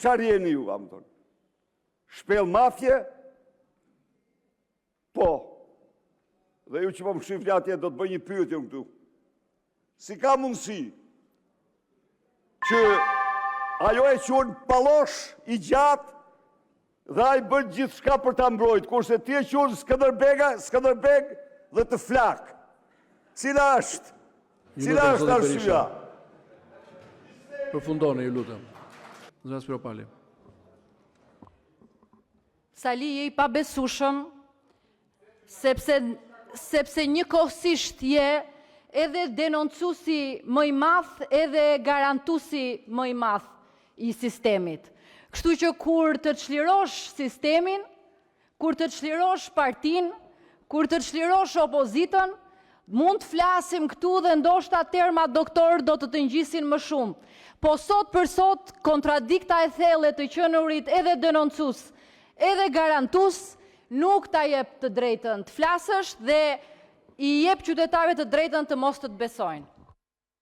Qarë jeni ju, a më thonë? Shpel mafje? Po. Dhe ju që po më shifli atje, do të bëj një pyetje këtu. Si ka mundësi që ajo e qunë palosh i gjatë dhe a i bërë gjithë shka për ta mbrojtë, kurse ti e qunë Skënderbeg dhe të flak. Cila është? Cila është arsyeja? Përfundoni, ju lutem. Zëra Spiropali. Sali je i pabesueshëm, sepse njëkohësisht je edhe denoncuesi më i madh, edhe garantuesi më i madh i sistemit. Kështu që kur të çlirosh sistemin, kur të çlirosh partinë, kur të çlirosh opozitën, mund të flasim këtu dhe ndoshta terma doktor do të ngjisin më shumë. Po sot për sot, kontradikta e thellë të qenurit edhe denoncues, edhe garantues, nuk ta jep të drejtën të flasësh dhe i jep qytetarëve të drejtën të mos të besojnë.